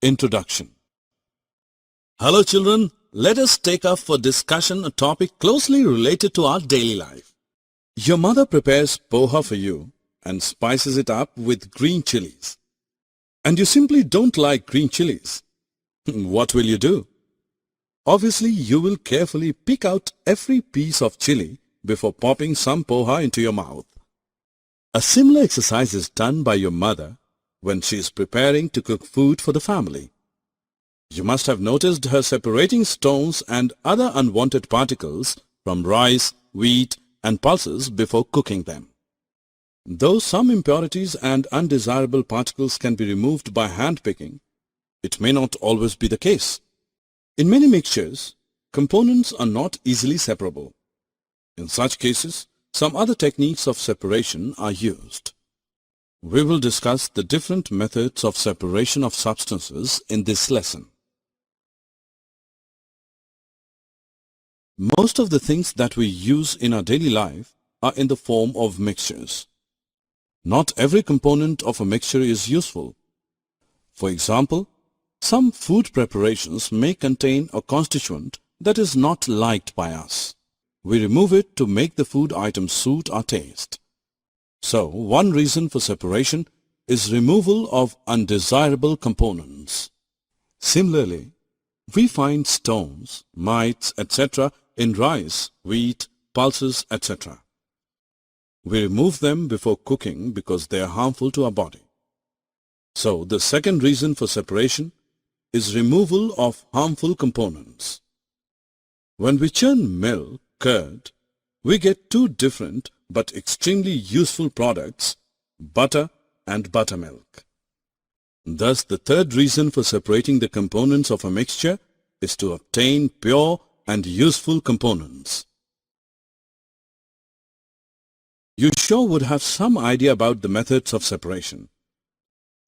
Introduction. Hello children, let us take up for discussion a topic closely related to our daily life. Your mother prepares poha for you and spices it up with green chilies. And you simply don't like green chilies. What will you do? Obviously, you will carefully pick out every piece of chili before popping some poha into your mouth. A similar exercise is done by your mother when she is preparing to cook food for the family. You must have noticed her separating stones and other unwanted particles from rice, wheat and pulses before cooking them. Though some impurities and undesirable particles can be removed by hand picking, it may not always be the case. In many mixtures, components are not easily separable. In such cases, some other techniques of separation are used. We will discuss the different methods of separation of substances in this lesson. Most of the things that we use in our daily life are in the form of mixtures. Not every component of a mixture is useful. For example, some food preparations may contain a constituent that is not liked by us. We remove it to make the food item suit our taste. So, one reason for separation is removal of undesirable components. Similarly, we find stones, mites, etc. in rice, wheat, pulses, etc. We remove them before cooking because they are harmful to our body. So, the second reason for separation is removal of harmful components. When we churn milk, curd, we get two different but extremely useful products, butter and buttermilk. Thus, the third reason for separating the components of a mixture is to obtain pure and useful components. You sure would have some idea about the methods of separation.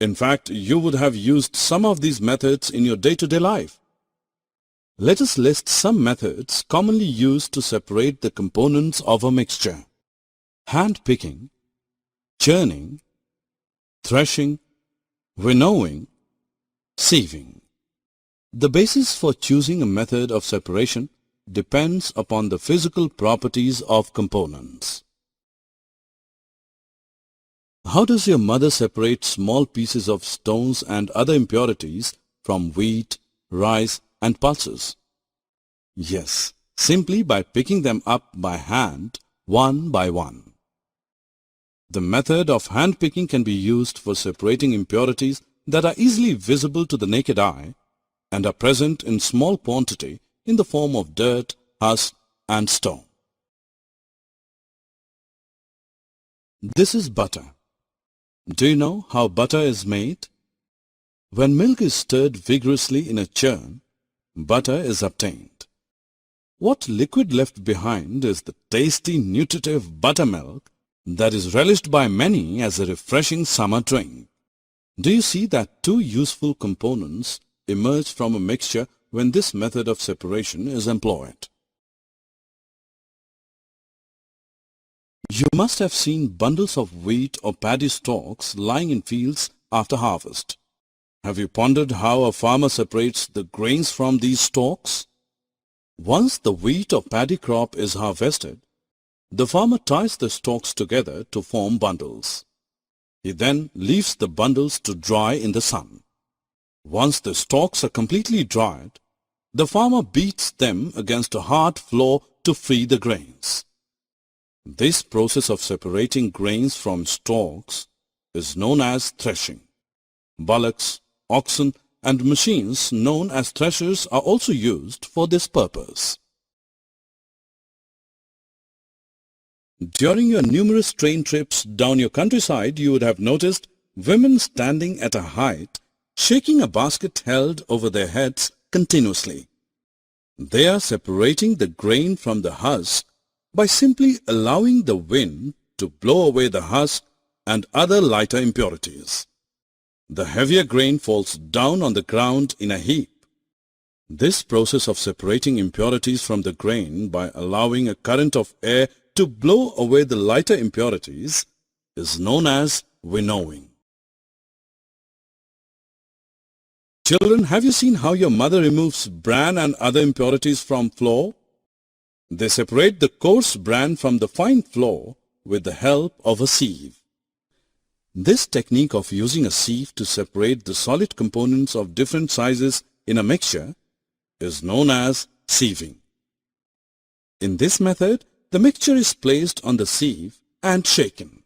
In fact, you would have used some of these methods in your day-to-day life. Let us list some methods commonly used to separate the components of a mixture. Hand picking, churning, threshing, winnowing, sieving. The basis for choosing a method of separation depends upon the physical properties of components. How does your mother separate small pieces of stones and other impurities from wheat, rice, and pulses? Yes, simply by picking them up by hand, one by one. The method of hand picking can be used for separating impurities that are easily visible to the naked eye and are present in small quantity in the form of dirt, husk, and stone. This is butter. Do you know how butter is made? When milk is stirred vigorously in a churn, butter is obtained. What liquid left behind is the tasty, nutritive buttermilk that is relished by many as a refreshing summer drink. Do you see that two useful components emerge from a mixture when this method of separation is employed? You must have seen bundles of wheat or paddy stalks lying in fields after harvest. Have you pondered how a farmer separates the grains from these stalks? Once the wheat or paddy crop is harvested, the farmer ties the stalks together to form bundles. He then leaves the bundles to dry in the sun. Once the stalks are completely dried, the farmer beats them against a hard floor to free the grains. This process of separating grains from stalks is known as threshing. Bullocks, oxen, and machines known as threshers are also used for this purpose. During your numerous train trips down your countryside, you would have noticed women standing at a height, shaking a basket held over their heads continuously. They are separating the grain from the husk by simply allowing the wind to blow away the husk and other lighter impurities. The heavier grain falls down on the ground in a heap. This process of separating impurities from the grain by allowing a current of air to blow away the lighter impurities is known as winnowing. Children, have you seen how your mother removes bran and other impurities from flour? They separate the coarse bran from the fine flour with the help of a sieve. This technique of using a sieve to separate the solid components of different sizes in a mixture is known as sieving. In this method, the mixture is placed on the sieve and shaken.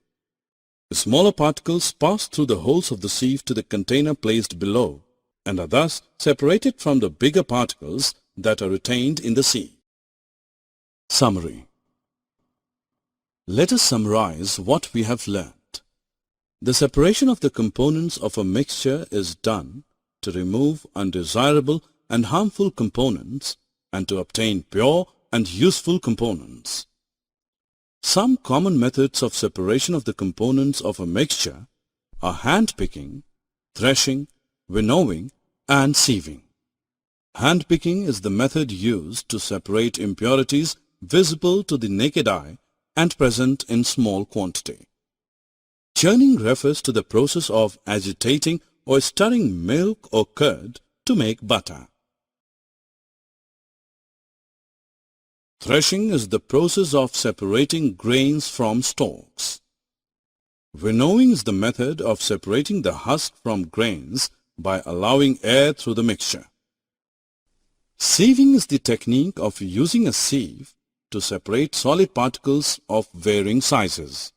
The smaller particles pass through the holes of the sieve to the container placed below and are thus separated from the bigger particles that are retained in the sieve. Summary. Let us summarize what we have learned. The separation of the components of a mixture is done to remove undesirable and harmful components and to obtain pure and useful components. Some common methods of separation of the components of a mixture are hand picking, threshing, winnowing, and sieving. Hand picking is the method used to separate impurities visible to the naked eye and present in small quantity. Churning refers to the process of agitating or stirring milk or curd to make butter. Threshing is the process of separating grains from stalks. Winnowing is the method of separating the husk from grains by allowing air through the mixture. Sieving is the technique of using a sieve to separate solid particles of varying sizes.